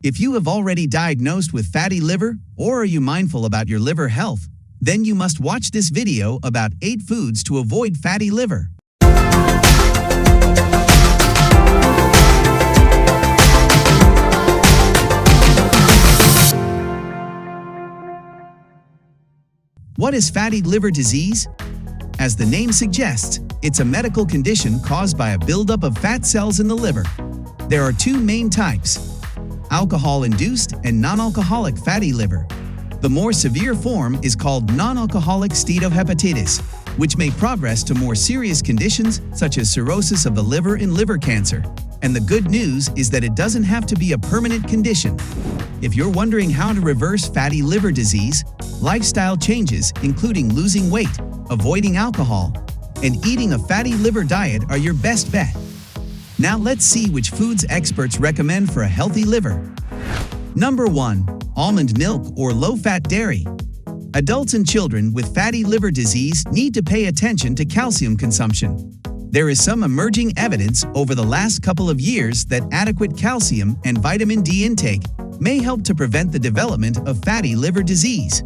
If you have already diagnosed with fatty liver, or are you mindful about your liver health, then you must watch this video about 8 foods to avoid fatty liver. What is fatty liver disease? As the name suggests, it's a medical condition caused by a buildup of fat cells in the liver. There are 2 main types: alcohol-induced and non-alcoholic fatty liver. The more severe form is called non-alcoholic steatohepatitis, which may progress to more serious conditions such as cirrhosis of the liver and liver cancer. And the good news is that it doesn't have to be a permanent condition. If you're wondering how to reverse fatty liver disease, lifestyle changes, including losing weight, avoiding alcohol, and eating a fatty liver diet are your best bet. Now let's see which foods experts recommend for a healthy liver. Number 1. Almond milk or low-fat dairy. Adults and children with fatty liver disease need to pay attention to calcium consumption. There is some emerging evidence over the last couple of years that adequate calcium and vitamin D intake may help to prevent the development of fatty liver disease.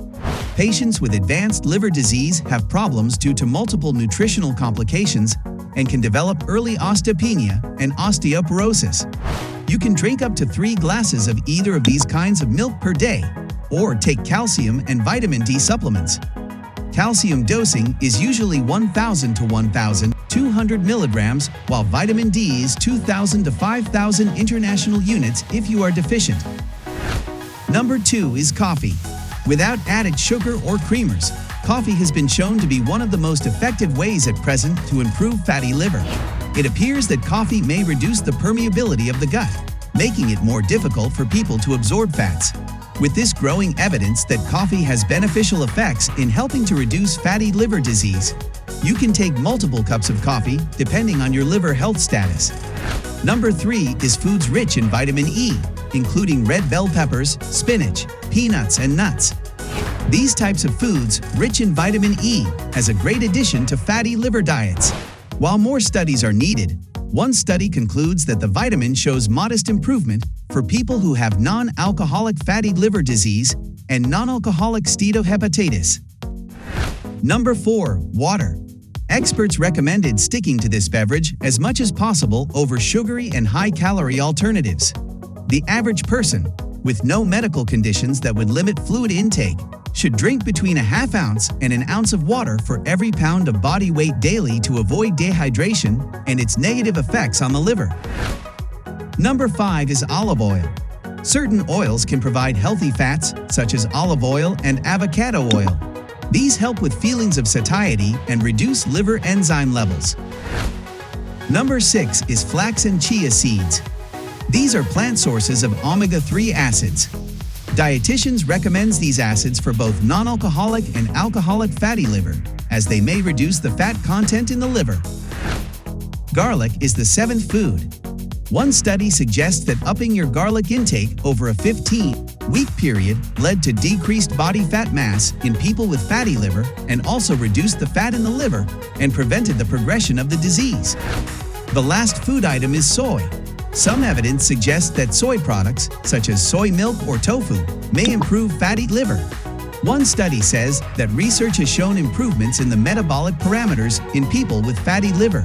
Patients with advanced liver disease have problems due to multiple nutritional complications and can develop early osteopenia and osteoporosis. You can drink up to 3 glasses of either of these kinds of milk per day, or take calcium and vitamin D supplements. Calcium dosing is usually 1,000 to 1,200 milligrams, while vitamin D is 2,000 to 5,000 international units if you are deficient. Number 2 is coffee. Without added sugar or creamers, coffee has been shown to be one of the most effective ways at present to improve fatty liver. It appears that coffee may reduce the permeability of the gut, making it more difficult for people to absorb fats. With this growing evidence that coffee has beneficial effects in helping to reduce fatty liver disease, you can take multiple cups of coffee depending on your liver health status. Number 3 is foods rich in vitamin E, including red bell peppers, spinach, peanuts, and nuts. These types of foods, rich in vitamin E, as a great addition to fatty liver diets. While more studies are needed, one study concludes that the vitamin shows modest improvement for people who have non-alcoholic fatty liver disease and non-alcoholic steatohepatitis. Number 4. Water. Experts recommended sticking to this beverage as much as possible over sugary and high-calorie alternatives. The average person, with no medical conditions that would limit fluid intake, should drink between a ½ ounce and an ounce of water for every pound of body weight daily to avoid dehydration and its negative effects on the liver. Number 5 is olive oil. Certain oils can provide healthy fats, such as olive oil and avocado oil. These help with feelings of satiety and reduce liver enzyme levels. Number 6 is flax and chia seeds. These are plant sources of omega-3 acids. Dietitians recommend these acids for both non-alcoholic and alcoholic fatty liver, as they may reduce the fat content in the liver. Garlic is the 7th food. One study suggests that upping your garlic intake over a 15-week period led to decreased body fat mass in people with fatty liver and also reduced the fat in the liver and prevented the progression of the disease. The last food item is soy. Some evidence suggests that soy products, such as soy milk or tofu, may improve fatty liver. One study says that research has shown improvements in the metabolic parameters in people with fatty liver.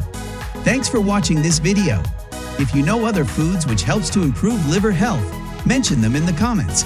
Thanks for watching this video. If you know other foods which helps to improve liver health, mention them in the comments.